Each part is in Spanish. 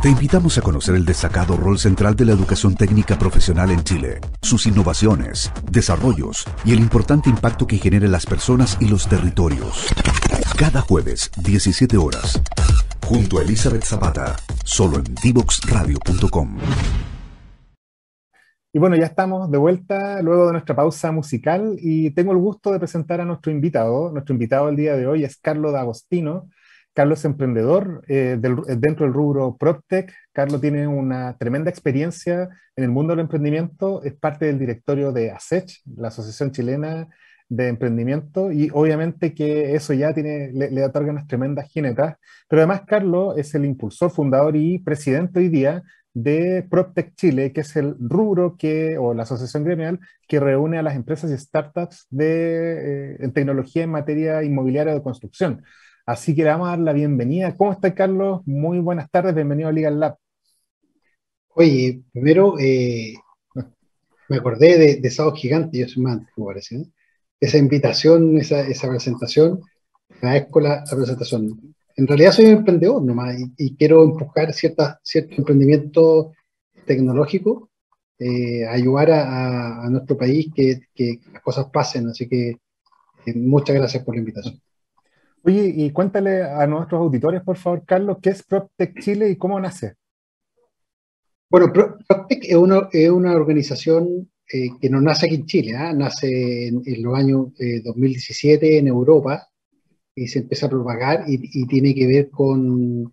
Te invitamos a conocer el destacado rol central de la educación técnica profesional en Chile, sus innovaciones, desarrollos y el importante impacto que genera en las personas y los territorios. Cada jueves, 17 horas, junto a Elizabeth Zapata, solo en divoxradio.com. Y bueno, ya estamos de vuelta luego de nuestra pausa musical y tengo el gusto de presentar a nuestro invitado. Nuestro invitado el día de hoy es Carlos D'Agostino. Carlos es emprendedor dentro del rubro PropTech. Carlos tiene una tremenda experiencia en el mundo del emprendimiento, es parte del directorio de ASECH, la Asociación Chilena de Emprendimiento, y obviamente que eso ya le otorga unas tremendas jinetas. Pero además Carlos es el impulsor, fundador y presidente hoy día de PropTech Chile, que es el rubro o la asociación gremial que reúne a las empresas y startups en tecnología en materia inmobiliaria o de construcción. Así que le vamos a dar la bienvenida. ¿Cómo está, Carlos? Muy buenas tardes, bienvenido a Legal Lab. Oye, primero me acordé de Sábado Gigante, yo soy más antiguo, parece, ¿no? Esa invitación, esa presentación, agradezco la presentación. En realidad soy un emprendedor nomás y quiero empujar cierto emprendimiento tecnológico, ayudar a nuestro país que las cosas pasen, así que muchas gracias por la invitación. Oye, y cuéntale a nuestros auditores, por favor, Carlos, ¿qué es PropTech Chile y cómo nace? Bueno, PropTech es una organización que no nace aquí en Chile, ¿eh? Nace en los años 2017 en Europa y se empieza a propagar y tiene que ver con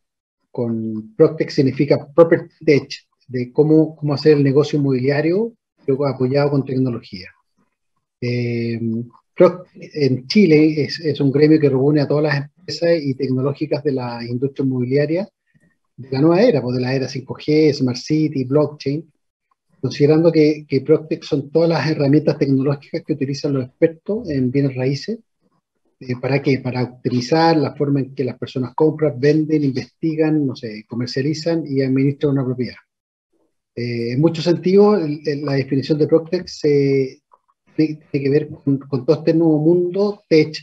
PropTech, significa Property Tech, de cómo hacer el negocio inmobiliario, luego apoyado con tecnología. En Chile es un gremio que reúne a todas las empresas y tecnológicas de la industria inmobiliaria de la nueva era, pues de la era 5G, Smart City, Blockchain, considerando que PropTech son todas las herramientas tecnológicas que utilizan los expertos en bienes raíces. ¿Para qué? Para optimizar la forma en que las personas compran, venden, investigan, no sé, comercializan y administran una propiedad. En muchos sentidos, la definición de PropTech tiene que ver con todo este nuevo mundo tech,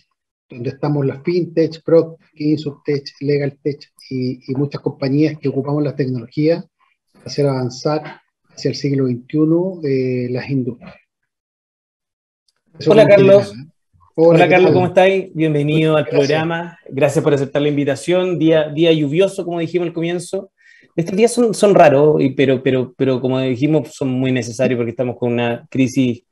donde estamos las fintech, PropTech, InsurTech, LegalTech y muchas compañías que ocupamos las tecnologías para hacer avanzar hacia el siglo XXI las industrias. Eso. Hola Carlos. Hola Carlos, ¿cómo estáis? Bienvenido al programa. Gracias por aceptar la invitación. Día lluvioso, como dijimos al comienzo. Estos días son raros, pero como dijimos, son muy necesarios porque estamos con una crisis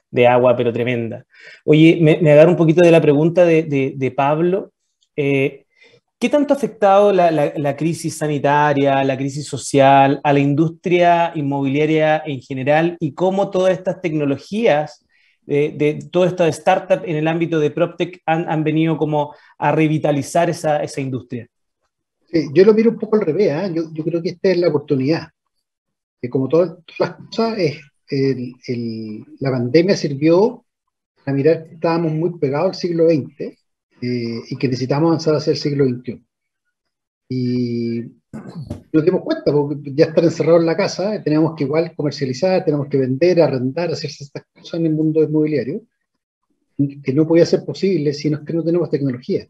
de agua, pero tremenda. Oye, me agarro un poquito de la pregunta de Pablo. ¿Qué tanto ha afectado la crisis sanitaria, la crisis social, a la industria inmobiliaria en general y cómo todas estas tecnologías de toda esta startup en el ámbito de PropTech han venido como a revitalizar esa industria? Sí, yo lo miro un poco al revés, ¿eh? Yo creo que esta es la oportunidad. Como todas las cosas, la pandemia sirvió a mirar que estábamos muy pegados al siglo XX y que necesitamos avanzar hacia el siglo XXI. Y nos dimos cuenta, porque ya estar encerrados en la casa, tenemos que igual comercializar, tenemos que vender, arrendar, hacerse estas cosas en el mundo inmobiliario, que no podía ser posible si no es que no tenemos tecnología.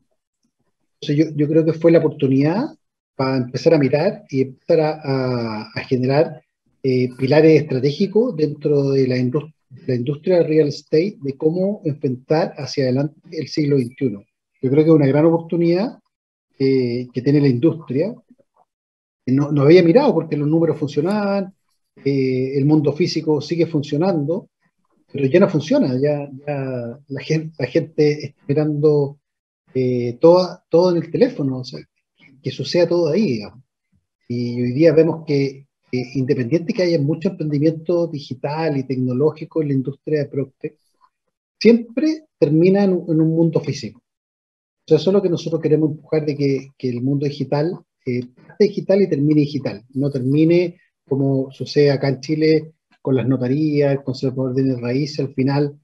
Entonces yo creo que fue la oportunidad para empezar a mirar y empezar a generar pilares estratégicos dentro de la industria del real estate, de cómo enfrentar hacia adelante el siglo XXI. Yo creo que es una gran oportunidad que tiene la industria, que no había mirado porque los números funcionaban, el mundo físico sigue funcionando, pero ya no funciona, ya la gente está mirando todo en el teléfono, o sea, que suceda todo ahí, digamos. Y hoy día vemos que independiente que haya mucho emprendimiento digital y tecnológico en la industria de PropTech, siempre termina en un mundo físico. O sea, eso es lo que nosotros queremos empujar, de que el mundo digital parte digital y termine digital, no termine como sucede acá en Chile con las notarías, el conservador de bienes raíces. Al final,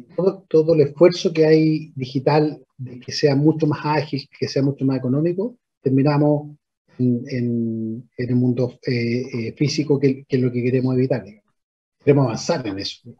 todo el esfuerzo que hay digital, de que sea mucho más ágil, que sea mucho más económico, terminamos en el mundo físico, que es lo que queremos evitar, digamos. Queremos avanzar en eso.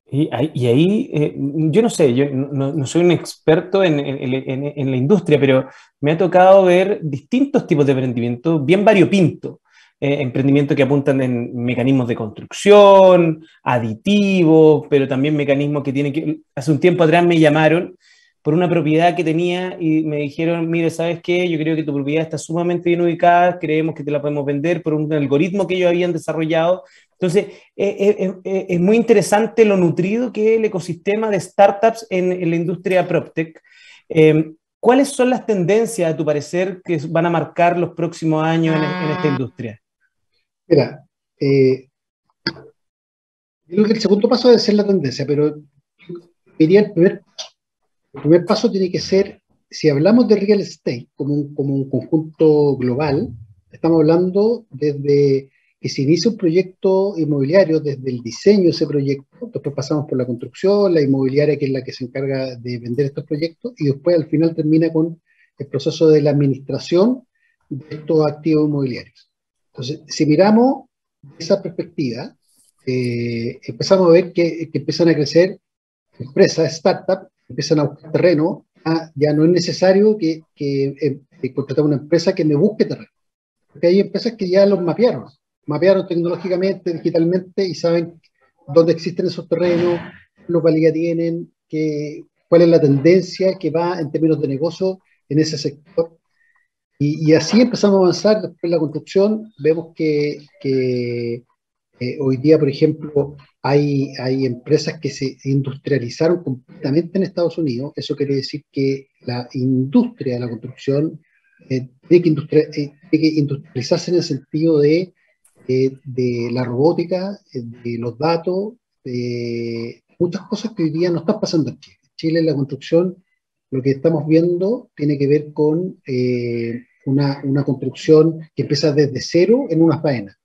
Y ahí yo no sé, yo no soy un experto en la industria, pero me ha tocado ver distintos tipos de emprendimiento bien variopinto. emprendimientos que apuntan en mecanismos de construcción, aditivos, pero también mecanismos que tienen que... Hace un tiempo atrás me llamaron por una propiedad que tenía y me dijeron, mire, ¿sabes qué? Yo creo que tu propiedad está sumamente bien ubicada, creemos que te la podemos vender por un algoritmo que ellos habían desarrollado. Entonces, es muy interesante lo nutrido que es el ecosistema de startups en la industria PropTech. ¿Cuáles son las tendencias, a tu parecer, que van a marcar los próximos años en esta industria? Mira, yo creo que el segundo paso debe ser la tendencia, pero diría el primer paso tiene que ser, si hablamos de real estate como un conjunto global, estamos hablando desde que se inicia un proyecto inmobiliario, desde el diseño de ese proyecto, después pasamos por la construcción, la inmobiliaria que es la que se encarga de vender estos proyectos, y después al final termina con el proceso de la administración de estos activos inmobiliarios. Entonces, si miramos esa perspectiva, empezamos a ver que empiezan a crecer empresas, startups, empiezan a buscar terreno. Ya no es necesario que contratar una empresa que me busque terreno, porque hay empresas que ya los mapearon tecnológicamente, digitalmente, y saben dónde existen esos terrenos, qué localidad tienen, cuál es la tendencia que va en términos de negocio en ese sector. Y así empezamos a avanzar. Después en la construcción vemos que hoy día, por ejemplo, hay empresas que se industrializaron completamente en Estados Unidos. Eso quiere decir que la industria de la construcción tiene que industrializarse en el sentido de la robótica, de los datos, de muchas cosas que hoy día no están pasando en Chile. En Chile, en la construcción, lo que estamos viendo tiene que ver con una construcción que empieza desde cero en una faena.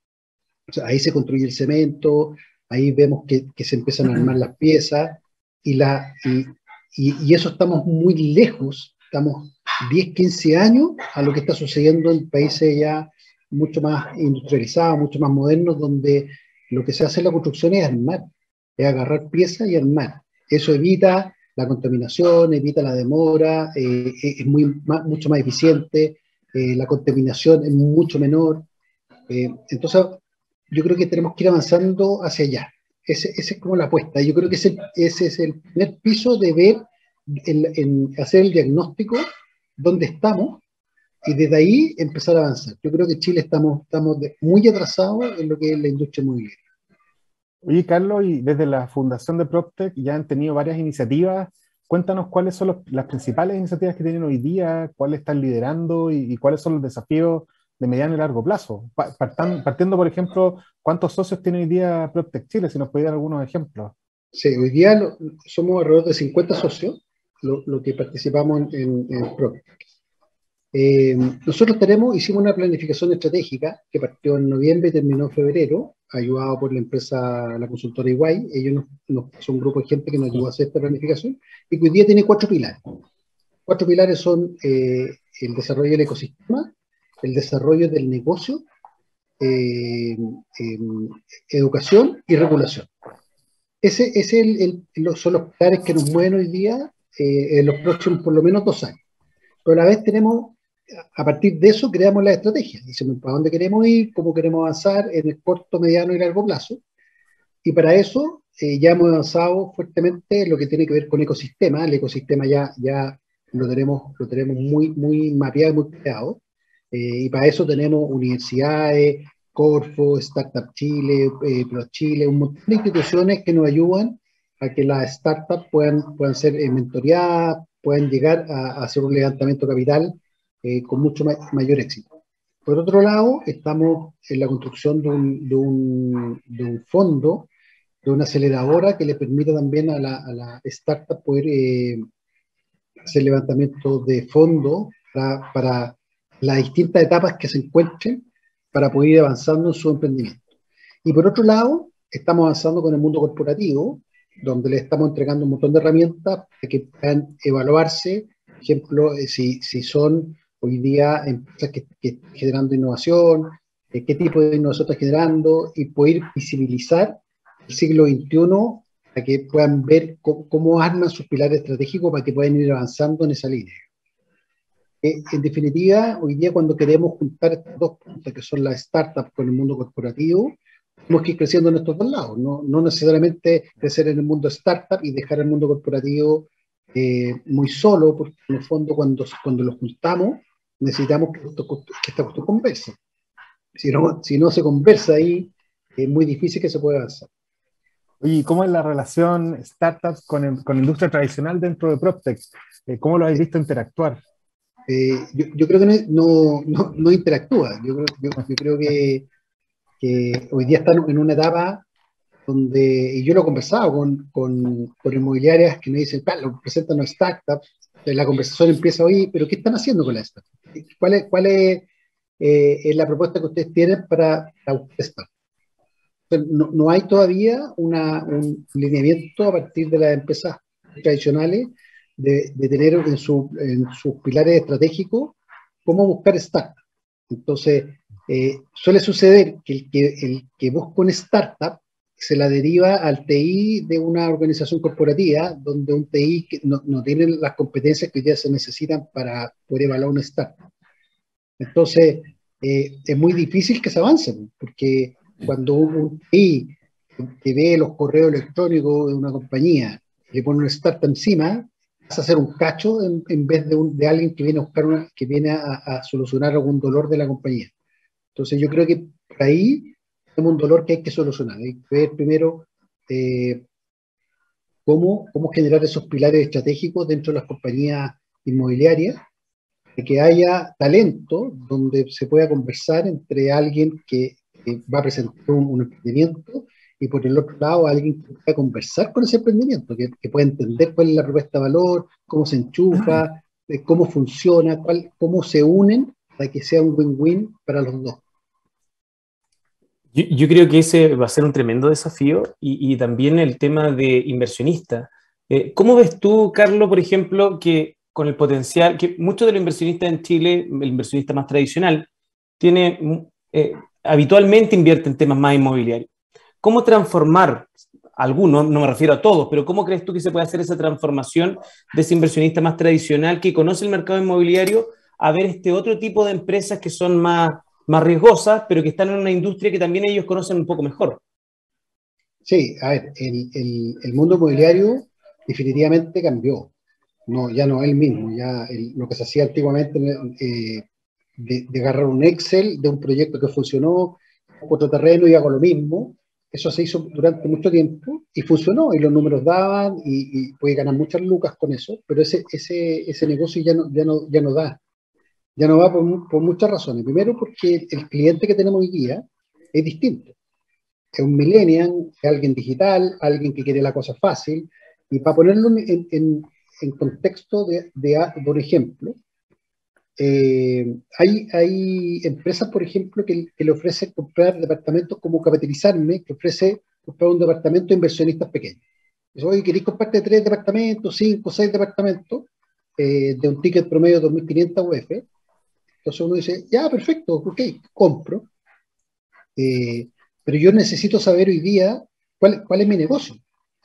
O sea, ahí se construye el cemento, ahí vemos que se empiezan a armar las piezas, y eso estamos muy lejos, estamos 10, 15 años a lo que está sucediendo en países ya mucho más industrializados, mucho más modernos, donde lo que se hace en la construcción es armar, es agarrar piezas y armar. Eso evita la contaminación, evita la demora, es mucho más eficiente, la contaminación es mucho menor. Entonces, yo creo que tenemos que ir avanzando hacia allá. Esa es como la apuesta. Yo creo que ese es el primer piso de ver, hacer el diagnóstico, dónde estamos, y desde ahí empezar a avanzar. Yo creo que Chile estamos muy atrasados en lo que es la industria inmobiliaria. Oye, Carlos, y desde la fundación de PropTech ya han tenido varias iniciativas. Cuéntanos cuáles son las principales iniciativas que tienen hoy día, cuáles están liderando y cuáles son los desafíos de mediano y largo plazo. Partiendo, por ejemplo, ¿cuántos socios tiene hoy día PropTech Chile? Si nos puede dar algunos ejemplos. Sí, hoy día somos alrededor de 50 socios, lo que participamos en PropTech. Nosotros hicimos una planificación estratégica que partió en noviembre y terminó en febrero, ayudado por la empresa, la consultora EY. Ellos son un grupo de gente que nos ayudó a hacer esta planificación, y que hoy día tiene 4 pilares. 4 pilares son el desarrollo del ecosistema, el desarrollo del negocio, educación y regulación. Son los pilares que nos mueven hoy día en los próximos por lo menos 2 años. Pero a la vez a partir de eso creamos la estrategia. Decimos para dónde queremos ir, cómo queremos avanzar en el corto, mediano y largo plazo. Y para eso ya hemos avanzado fuertemente en lo que tiene que ver con ecosistema. El ecosistema ya lo tenemos muy, muy mapeado y muy creado. Y para eso tenemos universidades, Corfo, Startup Chile, Pro Chile, un montón de instituciones que nos ayudan a que las startups puedan ser mentoreadas, puedan llegar a hacer un levantamiento capital con mucho mayor éxito. Por otro lado, estamos en la construcción de un fondo, de una aceleradora que le permita también a la startup poder hacer levantamiento de fondos para las distintas etapas que se encuentren, para poder ir avanzando en su emprendimiento. Y por otro lado, estamos avanzando con el mundo corporativo, donde le estamos entregando un montón de herramientas para que puedan evaluarse, por ejemplo, si son hoy día empresas que están generando innovación, qué tipo de innovación están generando, y poder visibilizar el siglo XXI para que puedan ver cómo arman sus pilares estratégicos para que puedan ir avanzando en esa línea. En definitiva, hoy día cuando queremos juntar estos dos puntos, que son las startups con el mundo corporativo, tenemos que ir creciendo en estos dos lados, no necesariamente crecer en el mundo startup y dejar el mundo corporativo muy solo, porque en el fondo cuando los juntamos necesitamos que esta cuestión converse. Si no se conversa ahí, es muy difícil que se pueda avanzar. Oye, ¿cómo es la relación startups con industria tradicional dentro de PropTech? ¿Cómo lo habéis visto interactuar? Yo creo que no interactúa. Yo creo que hoy día están en una etapa donde, y yo lo he conversado con inmobiliarias que me dicen, lo presentan los startups, la conversación empieza hoy, pero ¿qué están haciendo con la startup? ¿Cuál es la propuesta que ustedes tienen para ustedes? No hay todavía un lineamiento a partir de las empresas tradicionales de tener en sus pilares estratégicos cómo buscar startups. Entonces, suele suceder que el que busca una startup se la deriva al TI de una organización corporativa, donde un TI que no tiene las competencias que ya se necesitan para poder evaluar una startup. Entonces, es muy difícil que se avance, porque cuando un TI que ve los correos electrónicos de una compañía, le pone una startup encima, vas a hacer un cacho en vez de alguien que viene a buscar que viene a solucionar algún dolor de la compañía. Entonces yo creo que por ahí tenemos un dolor que hay que solucionar. Hay que ver primero cómo generar esos pilares estratégicos dentro de las compañías inmobiliarias, de que haya talento donde se pueda conversar entre alguien que va a presentar un emprendimiento y por el otro lado alguien que pueda conversar con ese emprendimiento, que pueda entender cuál es la propuesta de valor, cómo se enchufa, cómo funciona, cómo se unen para que sea un win-win para los dos. Yo creo que ese va a ser un tremendo desafío y también el tema de inversionista. ¿Cómo ves tú, Carlos, por ejemplo, que con el potencial, que muchos de los inversionistas en Chile, el inversionista más tradicional, habitualmente invierte en temas más inmobiliarios? ¿Cómo transformar algunos, no me refiero a todos, pero cómo crees tú que se puede hacer esa transformación de ese inversionista más tradicional que conoce el mercado inmobiliario a ver este otro tipo de empresas que son más riesgosas, pero que están en una industria que también ellos conocen un poco mejor? Sí, a ver, el mundo inmobiliario definitivamente cambió. Ya no es el mismo. Lo que se hacía antiguamente de agarrar un Excel de un proyecto que funcionó, otro terreno y hago lo mismo, eso se hizo durante mucho tiempo y funcionó y los números daban y puede ganar muchas lucas con eso, pero ese negocio ya no da. Ya no va por muchas razones. Primero, porque el cliente que tenemos hoy día es distinto. Es un millennial, es alguien digital, alguien que quiere la cosa fácil. Y para ponerlo en contexto por ejemplo, hay empresas, por ejemplo, que le ofrecen comprar departamentos como Capitalizarme, que ofrece comprar un departamento a inversionistas pequeños. Dice, oye, ¿queréis comprarte 3 departamentos, 5, 6 departamentos de un ticket promedio de 2.500 UF? Entonces uno dice, ya, perfecto, ok, compro, pero yo necesito saber hoy día cuál es mi negocio.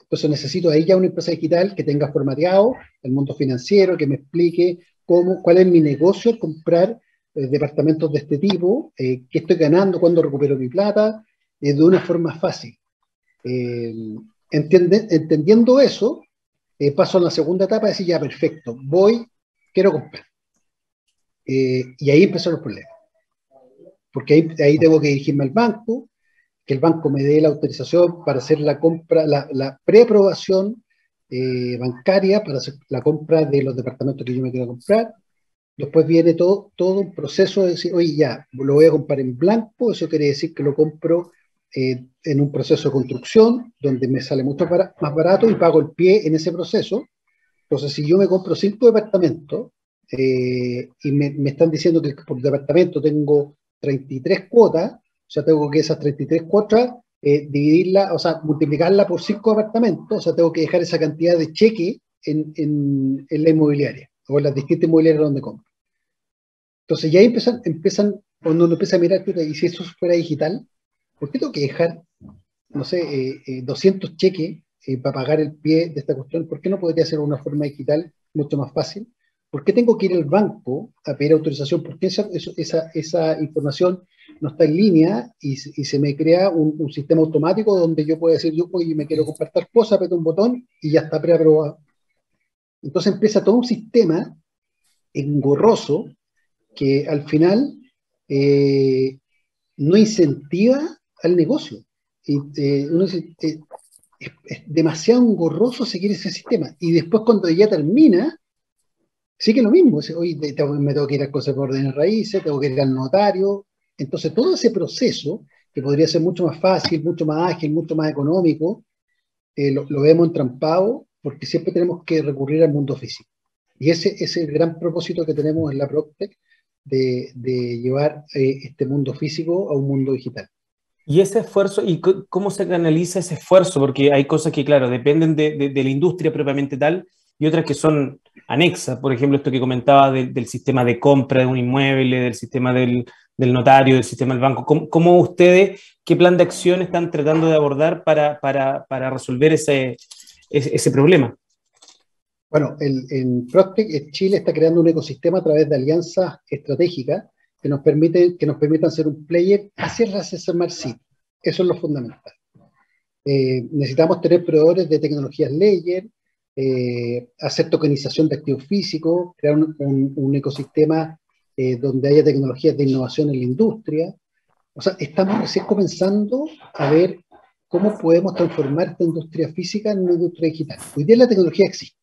Entonces necesito ahí ya una empresa digital que tenga formateado el mundo financiero, que me explique cuál es mi negocio al comprar departamentos de este tipo, qué estoy ganando, cuándo recupero mi plata, de una forma fácil. Entendiendo eso, paso a la segunda etapa, decir, ya, perfecto, quiero comprar. Y ahí empezaron los problemas. Porque ahí tengo que dirigirme al banco, que el banco me dé la autorización para hacer la compra, la preaprobación bancaria para hacer la compra de los departamentos que yo me quiero comprar. Después viene todo un proceso de decir, oye, ya, lo voy a comprar en blanco, eso quiere decir que lo compro en un proceso de construcción, donde me sale mucho más barato y pago el pie en ese proceso. Entonces, si yo me compro 5 departamentos, y me están diciendo que por departamento tengo 33 cuotas, o sea, tengo que esas 33 cuotas dividirla, o sea, multiplicarla por 5 departamentos, o sea, tengo que dejar esa cantidad de cheque en la inmobiliaria, o en las distintas inmobiliarias donde compro. Entonces ya empiezan cuando uno empieza a mirar, y si eso fuera digital, ¿por qué tengo que dejar, no sé, 200 cheques para pagar el pie de esta cuestión? ¿Por qué no podría ser una forma digital mucho más fácil? ¿Por qué tengo que ir al banco a pedir autorización? Porque esa información no está en línea y se me crea un sistema automático donde yo puedo decir, yo me quiero comprar tal cosa, aprieto un botón y ya está preaprobado. Entonces empieza todo un sistema engorroso que al final no incentiva al negocio. Es demasiado engorroso seguir ese sistema. Y después cuando ya termina, sigue lo mismo. Hoy me tengo que ir al Consejo de Órdenes Raíces, tengo que ir al notario. Entonces todo ese proceso, que podría ser mucho más fácil, mucho más ágil, mucho más económico, lo vemos entrampado porque siempre tenemos que recurrir al mundo físico. Y ese es el gran propósito que tenemos en la PropTech, de llevar este mundo físico a un mundo digital. Y ese esfuerzo, ¿y cómo se canaliza ese esfuerzo? Porque hay cosas que, claro, dependen de la industria propiamente tal y otras que son anexas. Por ejemplo, esto que comentaba del sistema de compra de un inmueble, del sistema del notario, del sistema del banco. ¿Cómo ustedes, qué plan de acción están tratando de abordar para resolver ese problema? Bueno, en PropTech Chile está creando un ecosistema a través de alianzas estratégicas que nos permitan ser un player hacia las Smart City. Eso es lo fundamental. Necesitamos tener proveedores de tecnologías layer, hacer tokenización de activos físicos, crear un ecosistema donde haya tecnologías de innovación en la industria. O sea, estamos recién comenzando a ver cómo podemos transformar esta industria física en una industria digital. Hoy día la tecnología existe.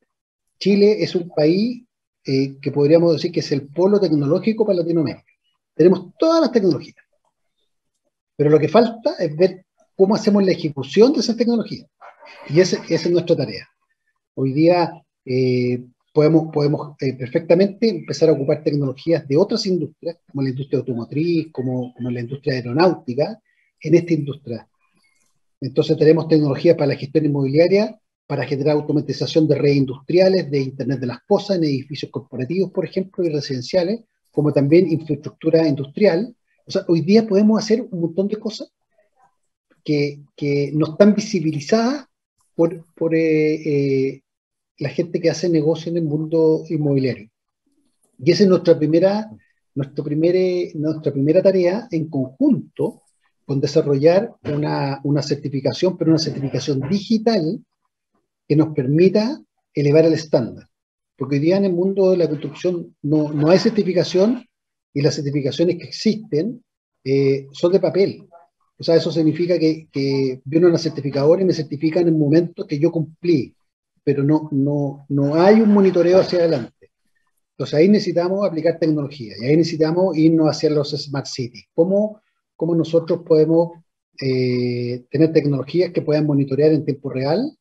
Chile es un país que podríamos decir que es el polo tecnológico para Latinoamérica. Tenemos todas las tecnologías, pero lo que falta es ver cómo hacemos la ejecución de esas tecnologías. Y esa es nuestra tarea. Hoy día podemos perfectamente empezar a ocupar tecnologías de otras industrias, como la industria automotriz, como la industria aeronáutica, en esta industria. Entonces tenemos tecnologías para la gestión inmobiliaria, para generar automatización de redes industriales, de Internet de las cosas, en edificios corporativos, por ejemplo, y residenciales, como también infraestructura industrial. O sea, hoy día podemos hacer un montón de cosas que no están visibilizadas por la gente que hace negocio en el mundo inmobiliario. Y esa es nuestra primera tarea en conjunto con desarrollar una certificación, pero una certificación digital que nos permita elevar el estándar. Porque hoy día en el mundo de la construcción no hay certificación y las certificaciones que existen son de papel. O sea, eso significa que viene una certificadora y me certifica en el momento que yo cumplí, pero no hay un monitoreo hacia adelante. Entonces ahí necesitamos aplicar tecnología y ahí necesitamos irnos hacia los Smart Cities. ¿Cómo nosotros podemos tener tecnologías que puedan monitorear en tiempo real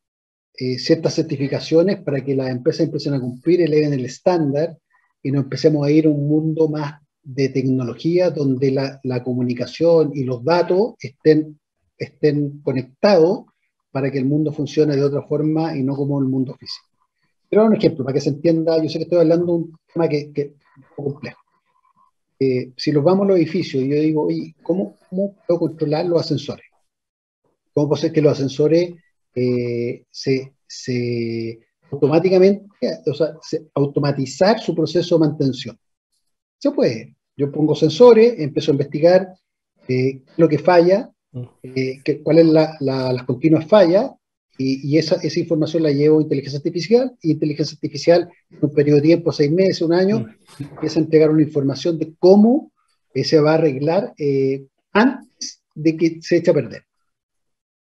ciertas certificaciones para que las empresas empiecen a cumplir, eleven el estándar y nos empecemos a ir a un mundo más de tecnología donde la comunicación y los datos estén conectados para que el mundo funcione de otra forma y no como el mundo físico. Pero un ejemplo, para que se entienda, yo sé que estoy hablando de un tema que es un poco complejo. Si nos vamos a los edificios, yo digo, oye, ¿cómo puedo controlar los ascensores? ¿Cómo puedo hacer que los ascensores automáticamente, o sea, automatizar su proceso de mantención? Se puede. Yo pongo sensores, empiezo a investigar lo que falla, cuáles las continuas fallas, y esa información la llevo a inteligencia artificial, y inteligencia artificial en un periodo de tiempo, 6 meses, un año, empieza a entregar una información de cómo se va a arreglar antes de que se eche a perder.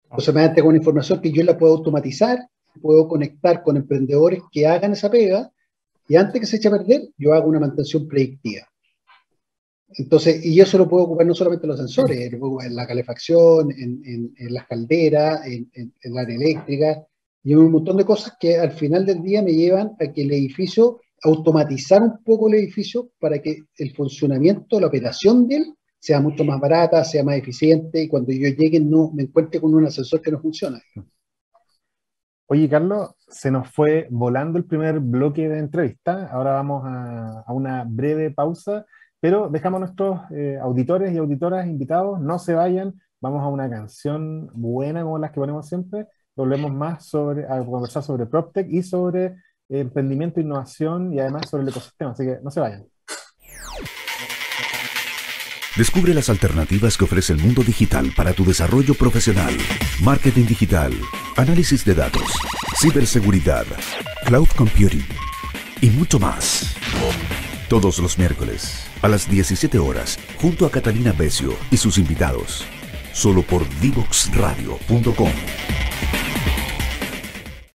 Entonces me entrega una información que yo la puedo automatizar, puedo conectar con emprendedores que hagan esa pega, y antes que se eche a perder, yo hago una mantención predictiva. Entonces, y eso lo puedo ocupar no solamente en los sensores, lo puedo ocupar en la calefacción, en las calderas, en la área eléctrica, y en un montón de cosas que al final del día me llevan a que el edificio, automatizar un poco el edificio para que el funcionamiento, la operación de él, sea mucho más barata, sea más eficiente, y cuando yo llegue no me encuentre con un ascensor que no funciona. Oye, Carlos, se nos fue volando el primer bloque de entrevista. Ahora vamos a una breve pausa, pero dejamos a nuestros auditores y auditoras invitados, no se vayan, vamos a una canción buena como las que ponemos siempre, volvemos más a conversar sobre PropTech y sobre emprendimiento, innovación y además sobre el ecosistema. Así que no se vayan. Descubre las alternativas que ofrece el mundo digital para tu desarrollo profesional. Marketing digital, análisis de datos, ciberseguridad, cloud computing y mucho más. Todos los miércoles a las 17 horas, junto a Catalina Becio y sus invitados. Solo por Divoxradio.com.